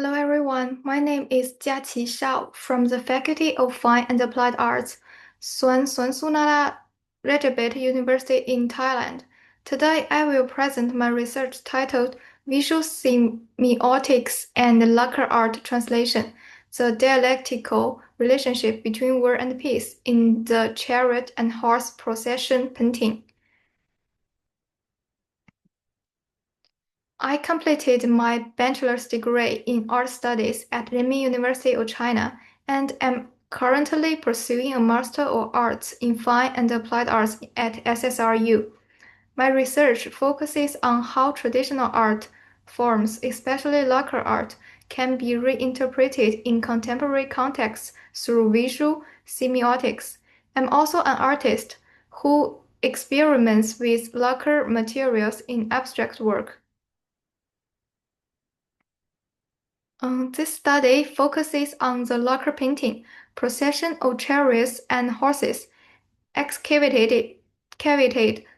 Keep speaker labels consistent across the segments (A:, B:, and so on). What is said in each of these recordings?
A: Hello everyone, my name is Jiaqi Shao from the Faculty of Fine and Applied Arts, Suansunala Rajabhat University in Thailand. Today I will present my research titled Visual Semiotics and Lacquer Art Translation, the dialectical relationship between war and peace in the Chariot and Horse Procession painting. I completed my bachelor's degree in art studies at Renmin University of China and am currently pursuing a Master of Arts in Fine and Applied Arts at SSRU. My research focuses on how traditional art forms, especially lacquer art, can be reinterpreted in contemporary contexts through visual semiotics. I'm also an artist who experiments with lacquer materials in abstract work. This study focuses on the lacquer painting procession of chariots and horses excavated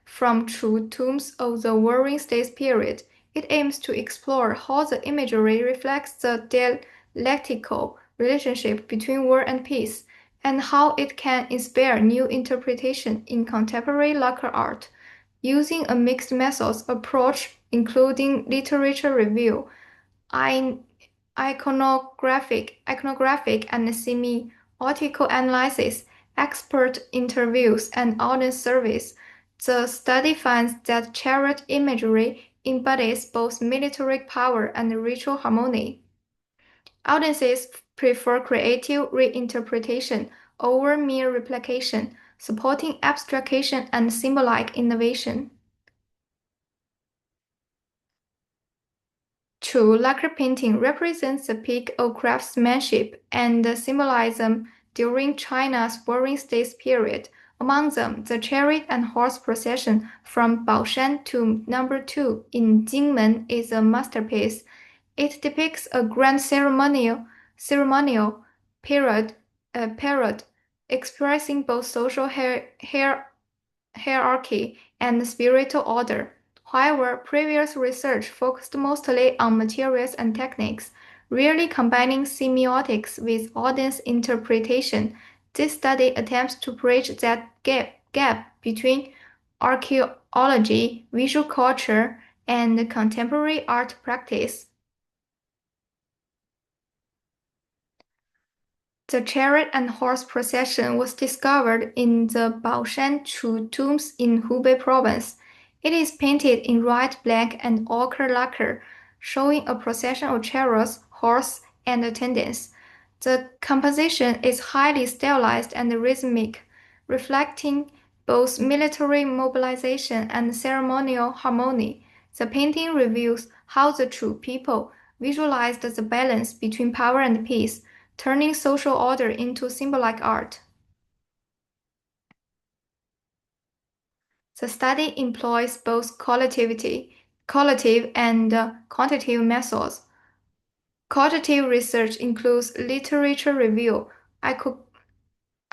A: from true tombs of the Warring States period. It aims to explore how the imagery reflects the dialectical relationship between war and peace, and how it can inspire new interpretation in contemporary lacquer art. Using a mixed methods approach including literature review, iconographic and semiotical analysis, expert interviews, and audience surveys, the study finds that chariot imagery embodies both military power and ritual harmony. Audiences prefer creative reinterpretation over mere replication, supporting abstraction and symbolic innovation. True, lacquer painting represents the peak of craftsmanship and symbolism during China's Warring States period. Among them, the chariot and horse procession from Baoshan to No. 2 in Jingmen is a masterpiece. It depicts a grand ceremonial period expressing both social hierarchy and spiritual order. However, previous research focused mostly on materials and techniques, rarely combining semiotics with audience interpretation. This study attempts to bridge that gap between archaeology, visual culture, and contemporary art practice. The chariot and horse procession was discovered in the Baoshan Chu tombs in Hubei province. It is painted in red, black, and ochre lacquer, showing a procession of chariots, horses, and attendants. The composition is highly stylized and rhythmic, reflecting both military mobilization and ceremonial harmony. The painting reveals how the Chu people visualized the balance between power and peace, turning social order into symbolic art. The study employs both qualitative and quantitative methods. Qualitative research includes literature review,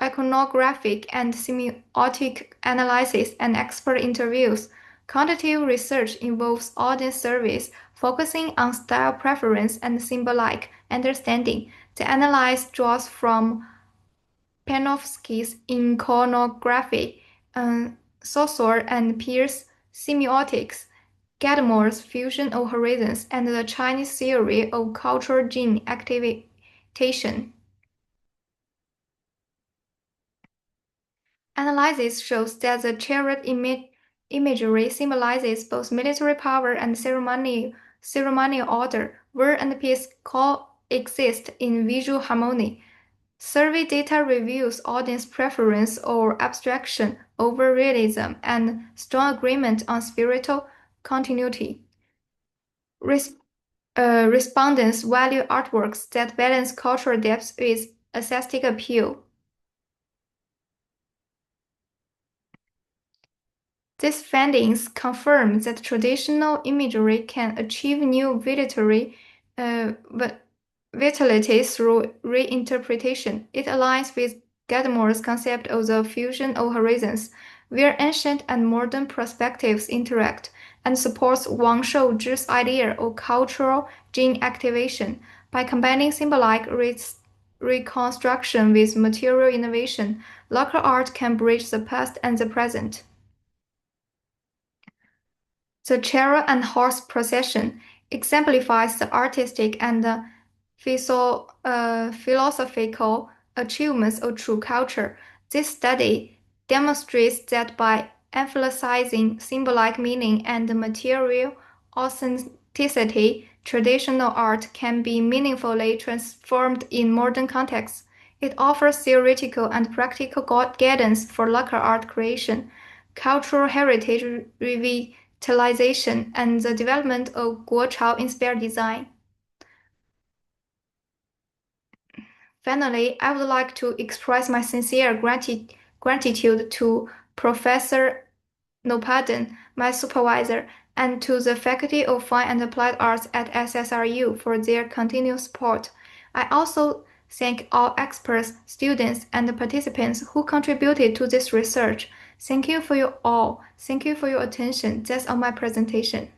A: iconographic and semiotic analysis, and expert interviews. Quantitative research involves audience surveys, focusing on style preference and symbolic understanding. The analysis draws from Panofsky's iconography, Saussure and Peirce's semiotics, Gadamore's fusion of horizons, and the Chinese theory of cultural gene activation. Analysis shows that the chariot imagery symbolizes both military power and ceremonial order, war and peace coexist in visual harmony. Survey data reveals audience preference or abstraction over realism and strong agreement on spiritual continuity. Respondents value artworks that balance cultural depth with aesthetic appeal. These findings confirm that traditional imagery can achieve new vitality through reinterpretation. It aligns with Gadamore's concept of the fusion of horizons, where ancient and modern perspectives interact, and supports Wang Shouzhi's idea of cultural gene activation. By combining symbolic reconstruction with material innovation, lacquer art can bridge the past and the present. The chariot and horse procession exemplifies the artistic and philosophical achievements of true culture. This study demonstrates that by emphasizing symbolic meaning and material authenticity, traditional art can be meaningfully transformed in modern contexts. It offers theoretical and practical guidance for lacquer art creation, cultural heritage revitalization, and the development of Guochao-inspired design. Finally, I would like to express my sincere gratitude to Professor Noppadon, my supervisor, and to the Faculty of Fine and Applied Arts at SSRU for their continued support. I also thank all experts, students, and participants who contributed to this research. Thank you for your all. Thank you for your attention. That's all my presentation.